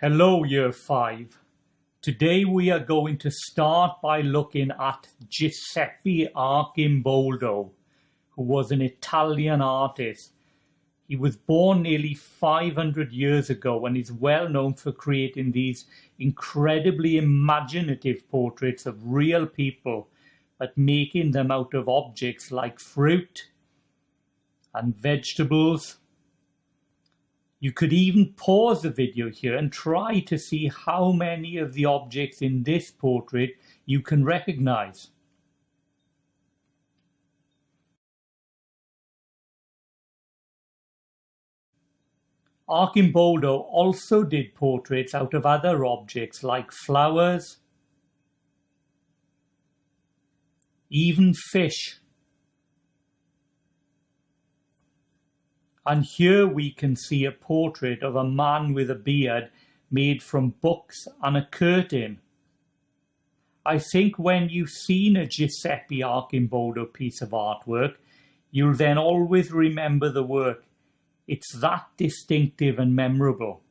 Hello, Year 5. Today we are going to start by looking at Giuseppe Arcimboldo, who was an Italian artist. He was born nearly 500 years ago and is well known for creating these incredibly imaginative portraits of real people, but making them out of objects like fruit and vegetables. You could even pause the video here and try to see how many of the objects in this portrait you can recognize. Arcimboldo also did portraits out of other objects like flowers, even fish. And here we can see a portrait of a man with a beard made from books and a curtain. I think when you've seen a Giuseppe Arcimboldo piece of artwork, you'll then always remember the work. It's that distinctive and memorable.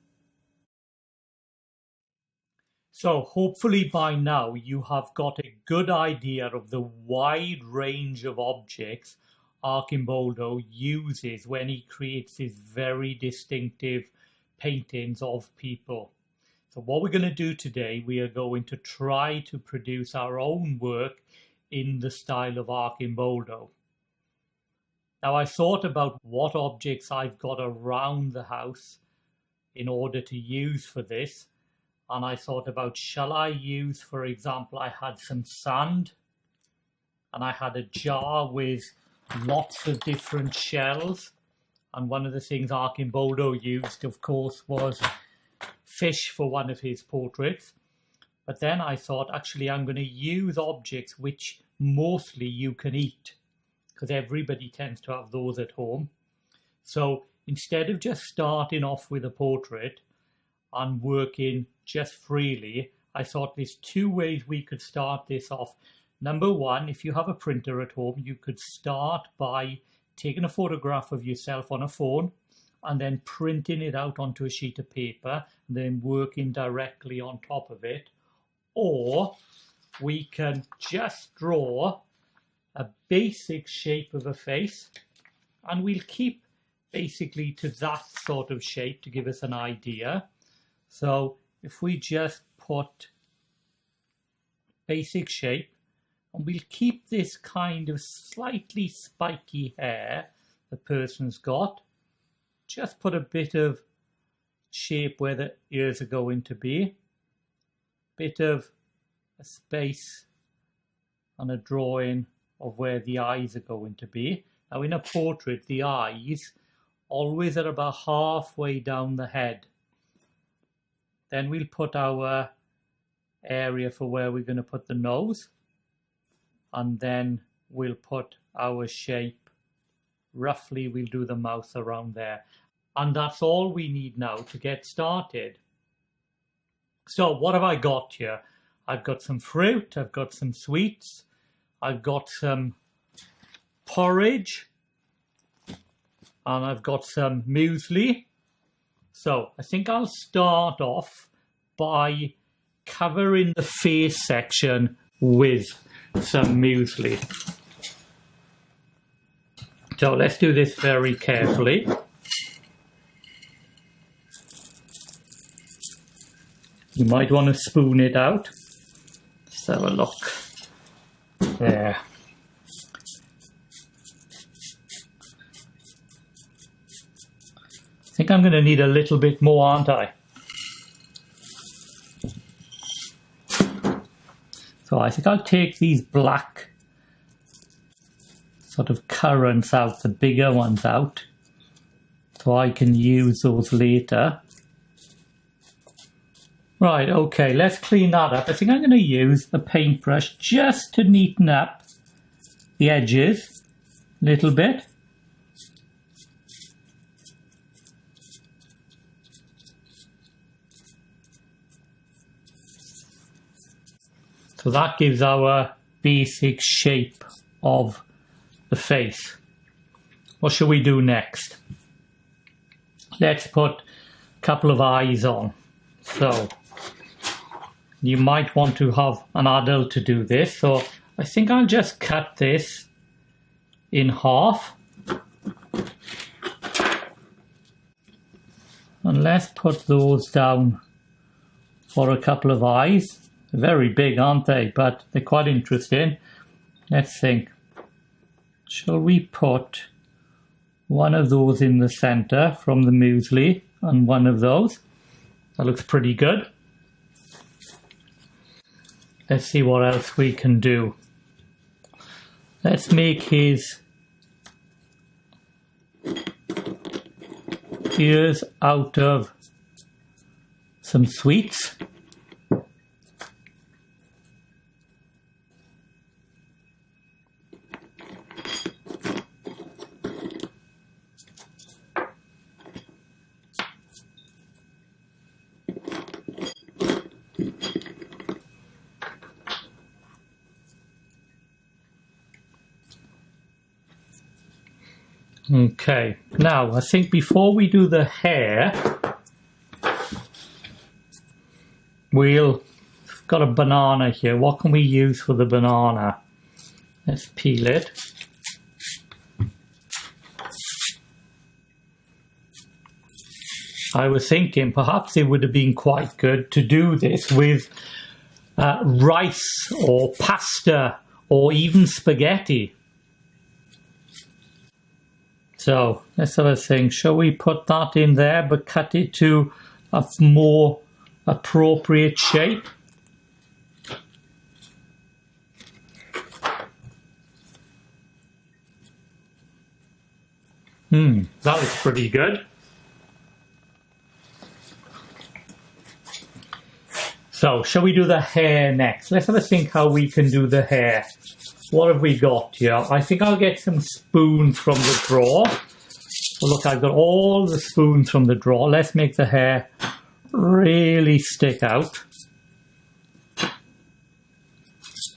So hopefully by now you have got a good idea of the wide range of objects Arcimboldo uses when he creates his very distinctive paintings of people. So what we're going to do today, we are going to try to produce our own work in the style of Arcimboldo. Now I thought about what objects I've got around the house in order to use for this, and I thought about, shall I use, for example, I had some sand and I had a jar with lots of different shells, and one of the things Arcimboldo used, of course, was fish for one of his portraits. But then I thought, actually, I'm going to use objects which mostly you can eat, because everybody tends to have those at home. So instead of just starting off with a portrait and working just freely, I thought there's two ways we could start this off. Number one, if you have a printer at home, you could start by taking a photograph of yourself on a phone and then printing it out onto a sheet of paper and then working directly on top of it. Or we can just draw a basic shape of a face, and we'll keep basically to that sort of shape to give us an idea. So if we just put basic shape, and we'll keep this kind of slightly spiky hair the person's got. Just put a bit of shape where the ears are going to be. Bit of a space and a drawing of where the eyes are going to be. Now in a portrait, the eyes always are about halfway down the head. Then we'll put our area for where we're going to put the nose. And then we'll put our shape, roughly we'll do the mouth around there. And that's all we need now to get started. So what have I got here? I've got some fruit, I've got some sweets, I've got some porridge, and I've got some muesli. So I think I'll start off by covering the face section with some muesli. So let's do this very carefully. You might want to spoon it out. Let's have a look. There. I think I'm going to need a little bit more, aren't I? So I think I'll take these black sort of currants out, the bigger ones out, so I can use those later. Right, okay, let's clean that up. I think I'm going to use a paintbrush just to neaten up the edges a little bit. So that gives our basic shape of the face. What shall we do next? Let's put a couple of eyes on. So you might want to have an adult to do this. So I think I'll just cut this in half. And let's put those down for a couple of eyes. They're very big, aren't they? But they're quite interesting. Let's think. Shall we put one of those in the center from the muesli and one of those? That looks pretty good. Let's see what else we can do. Let's make his ears out of some sweets. Okay, now I think before we do the hair, we've got a banana here. What can we use for the banana? Let's peel it. I was thinking perhaps it would have been quite good to do this with rice or pasta or even spaghetti. So let's have a think. Shall we put that in there but cut it to a more appropriate shape? That looks pretty good. So shall we do the hair next? Let's have a think how we can do the hair. What have we got here? I think I'll get some spoons from the drawer. So look, I've got all the spoons from the drawer. Let's make the hair really stick out.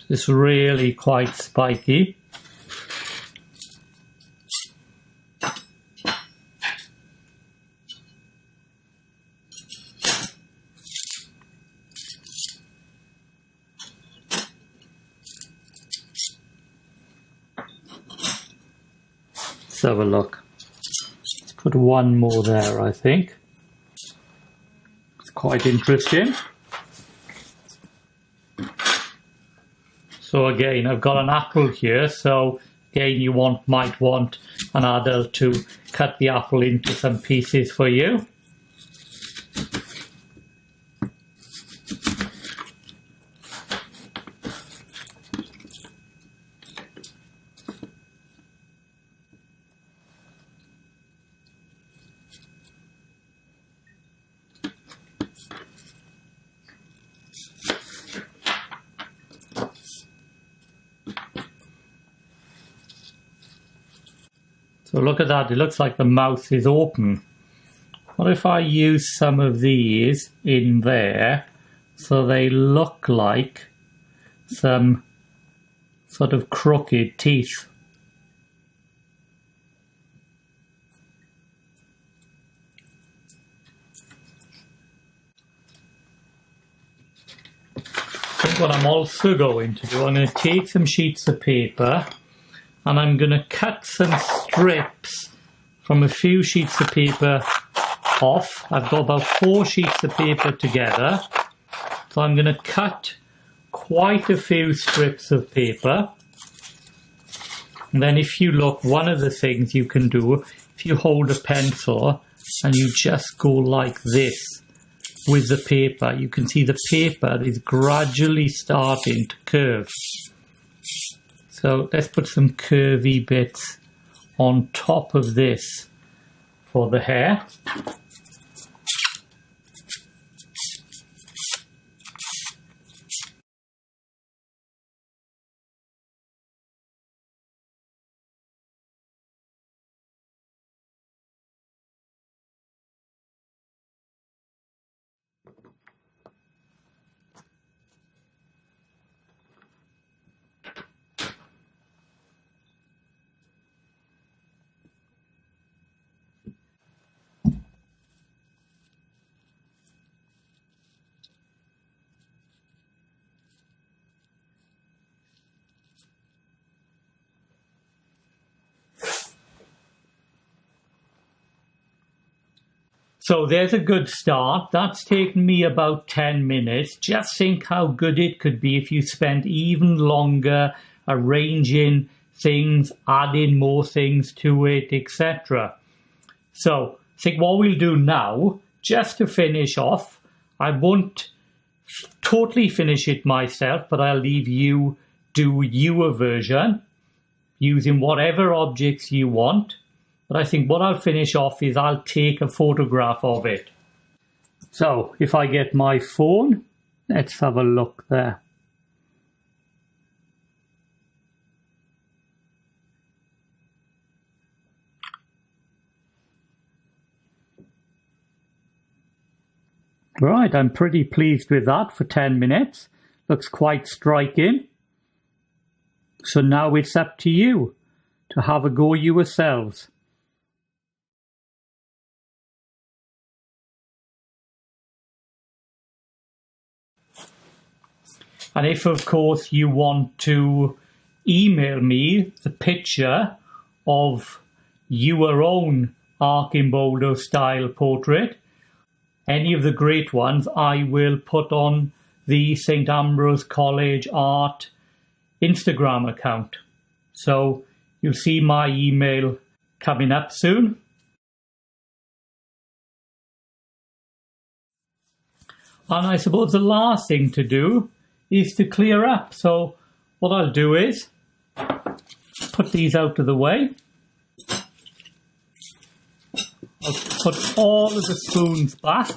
It's really quite spiky. Let's have a look. Let's put one more there, I think. It's quite interesting. So again, I've got an apple here, so again you might want an adult to cut the apple into some pieces for you. So look at that, it looks like the mouth is open. What if I use some of these in there so they look like some sort of crooked teeth? I think what I'm also going to do, I'm going to take some sheets of paper and I'm going to cut some strips from a few sheets of paper off. I've got about 4 sheets of paper together. So I'm going to cut quite a few strips of paper. And then if you look, one of the things you can do, if you hold a pencil and you just go like this with the paper, you can see the paper is gradually starting to curve. So let's put some curvy bits on top of this for the hair. So there's a good start. That's taken me about 10 minutes. Just think how good it could be if you spent even longer arranging things, adding more things to it, etc. So I think what we'll do now, just to finish off, I won't totally finish it myself, but I'll leave you do your version using whatever objects you want. But I think what I'll finish off is I'll take a photograph of it. So if I get my phone, let's have a look there. Right, I'm pretty pleased with that for 10 minutes. Looks quite striking. So now it's up to you to have a go yourselves. And if, of course, you want to email me the picture of your own Arcimboldo style portrait, any of the great ones, I will put on the St. Ambrose College Art Instagram account. So you'll see my email coming up soon. And I suppose the last thing to do is to clear up. So what I'll do is put these out of the way. I'll put all of the spoons back.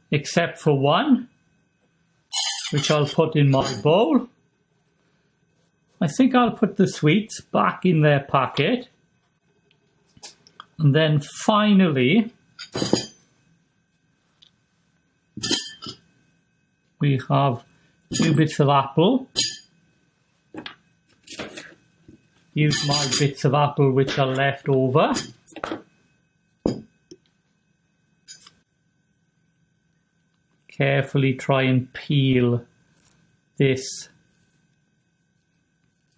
Except for one, which I'll put in my bowl. I think I'll put the sweets back in their packet. And then finally, we have 2 bits of apple. Use my bits of apple which are left over. Carefully try and peel this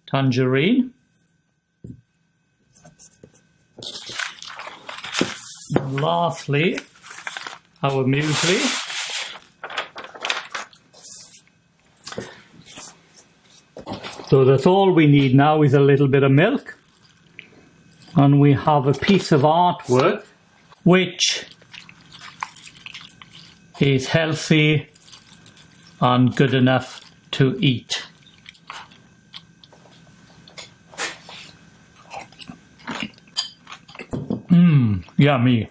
tangerine. And lastly, our muesli. So that's all we need now is a little bit of milk. And we have a piece of artwork which is healthy and good enough to eat. Yummy.